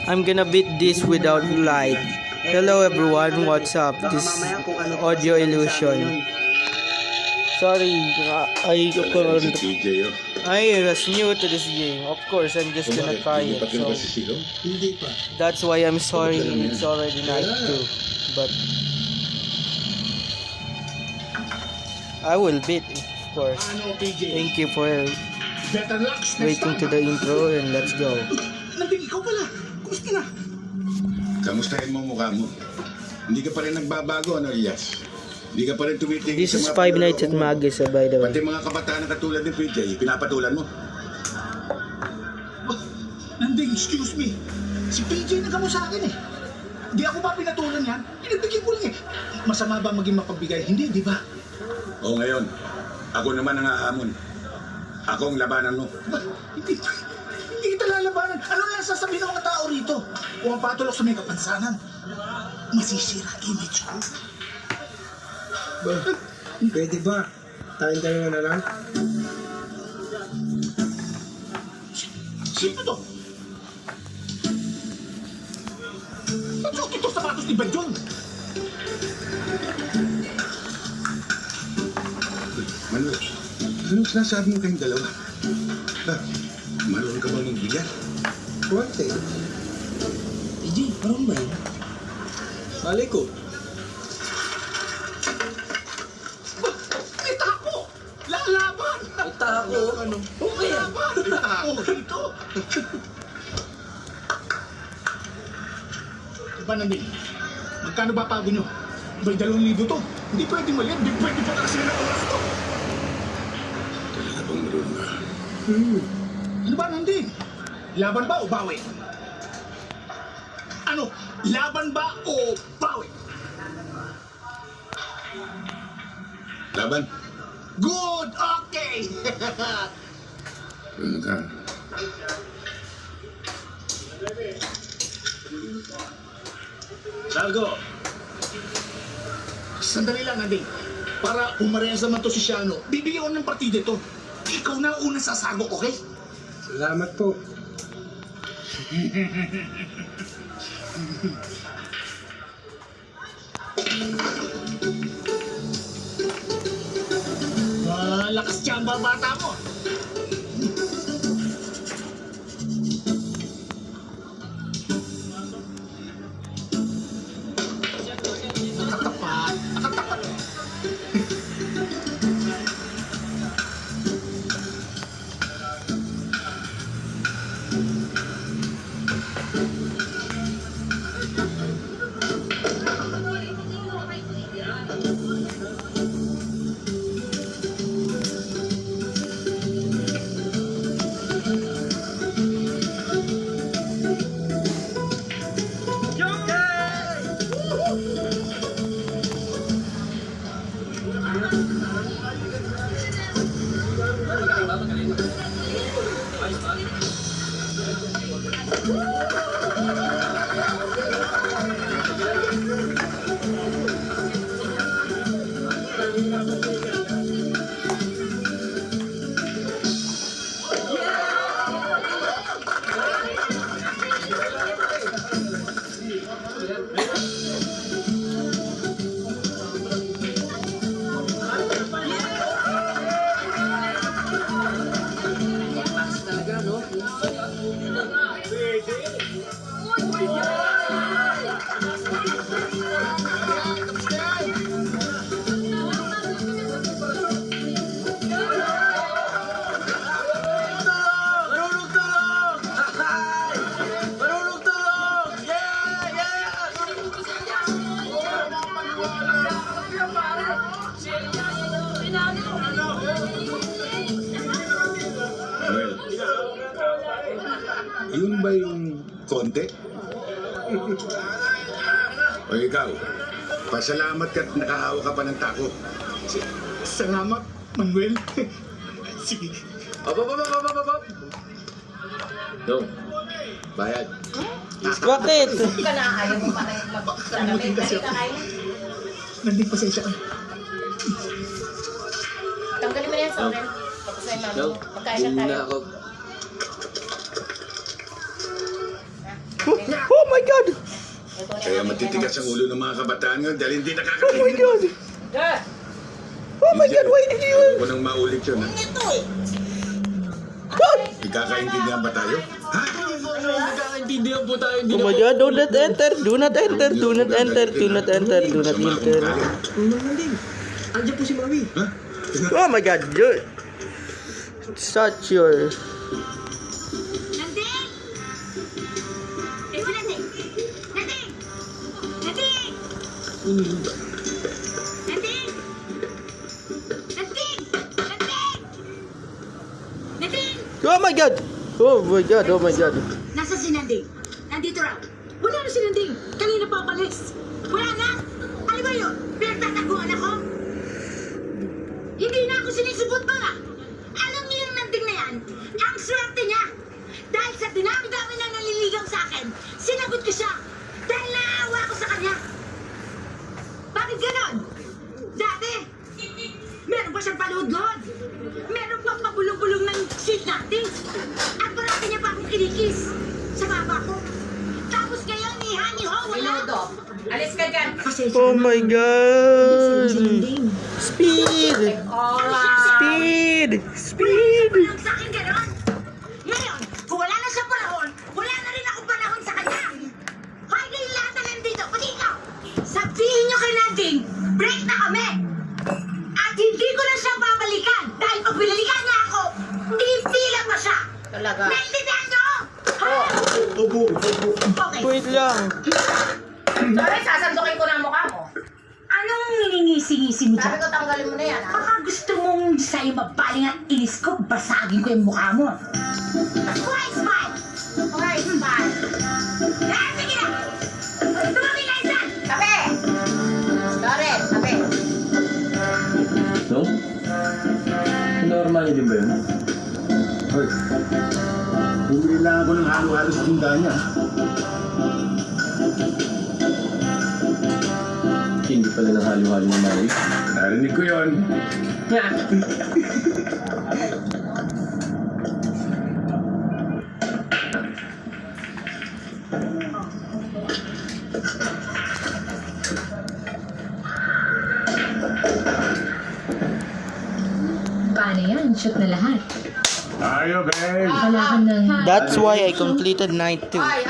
I'm gonna beat this without light. Hello everyone, what's up? This audio illusion. Sorry, I was new to this game. Of course, I'm just gonna try it. So that's why I'm sorry. It's already night 2, but I will beat it, of course. Thank you for waiting to the intro and let's go. Nanding, ikaw pala. Kumusta na? Kamustahin mo mukha mo. Hindi ka pa rin nagbabago, ano, Elias? Hindi ka pa rin tumitingin This is sa mga Five Nights at panloloko mo. Magis, by the way. Pati mga kabataan na katulad ni PJ, pinapatulan mo. Nanding, excuse me. Si PJ nagamo sa akin eh. Di ako ba pinatulan yan? Pinagbigyan ko lang eh. Masama ba maging mapagbigay? Hindi, di ba? O ngayon, ako naman ang aamon. Ako ang labanan mo. Hindi kita lalabanan. Ano lang sasabihin ng mga tao rito? Kung ang patulok sa may kapansanan, masisira image ko. Ba, pwede ba? Tayo na lang? Sino to? Ba't suot ito sapatos ni Banjon? Manuel, anong sinasabi mo kayong dalawa? Marunong ka ba magbigyan? Konti. PJ, parang ba yun? Malay ko. May tako! Lalaban! May tako? Ano? Okay. Lalaban! May tako dito! Diba namin? Magkano ba pago nyo? May 2,000 to. Hindi pwede mali. Hindi pwede pa kasi ng oras to. Talaga bang marunong ka? Ano ba nandin? Laban ba o bawi? Ano? Laban ba o bawi? Laban? Good! Okay! Marunong ka. Salgo! Sandali lang, Nanding. Para umarehas naman to si Shiano, bibigyan ko ng partida ito. Ikaw na ang unang sasago, okay? Salamat po. Lakas tiyamba bata mo. Nakatapat. Nakatapat. Manuel, yun ba yung konti? O ikaw, pasalamat ka't nakahawa ka pa ng tako. Salamat, Manuel. Sige. No, bayad. Bakit? Hindi ka na ayaw mo pa rin Kamutin kasi ako. Nanding pasensya ka. Tanggalin mo na yan sa oren. Tapos ay mami. Pagkain na tayo. Oh my God! Kaya matitigas ang ulo ng mga kabataan ngayon dahil hindi Oh my nakakatingin. God! Oh my God, why did you... Ayaw ko nang maulit yun, ha? What? Ikakaintindihan ba tayo? Ha? Nagkakaintindihan po tayo. Oh my God, do not enter, do not enter, do not enter, do not enter, do not Sama akong enter. galit. Nanding. Andiyan po si Mami. Ha? Oh my God, you... Such your... Nanding! Eh, si Nanding! Nanding! Nanding! Nanding! Nanding! Nanding! Nanding! Oh my God! Oh my God, oh my God. Nasa si Nanding? Nandito raw. Wala na si Nanding. Kanina pa umalis. Wala na? Ano ba yun? Pinagtataguan ako? Hindi na ako sinisubot ba? Alam niyo yung Nanding na yan? Ang swerte niya! Dahil sa dinami-dami na naliligaw sa akin, sinagot ko siya dahil naawa ko sa kanya. Bakit ganon? Dati, meron pa siyang paluhod-luhod. Meron pang pabulong-bulong ng seat natin. At parati niya pa akong kinikis sa baba ko. Tapos ngayon, niha-niho, wala. Pilodo. Alis ka dyan. Oh my God! Speed! Speed! Speed! Walang sa akin ganon. Ngayon, kung wala na siyang panahon, wala na rin ako panahon sa kanya. Hoy, kayo lahat na nandito, pati ikaw. Sabihin niyo kay Nanding, break na kami. At hindi ko na siya babalikan dahil pag binalikan niya ako, ipilang mo siya. Talaga. Naintindihan niyo? Ha? Okay. Wait lang. Sorry, sasandukin ko na ang mukha mo. Anong niningisi-ngisi mo Sabi dyan? ko tanggalin mo na yan, ha? Baka gusto mong sa'yo mabaling ang inis ko, basagin ko yung mukha mo. Why smile? Okay, bye. Eh, sige na! Tumami ka dyan! Tabi! Sorry, tabi. No? Normal din ba yun? Hoy, bumili lang ako ng halo-halo sa tindahan niya. Hindi pala ng halo-halo ng Mami. Narinig ko yun. Paano yan? Shoot na lahat. Tayo, babe! Kailangan ng... That's why I completed night 2. Ay,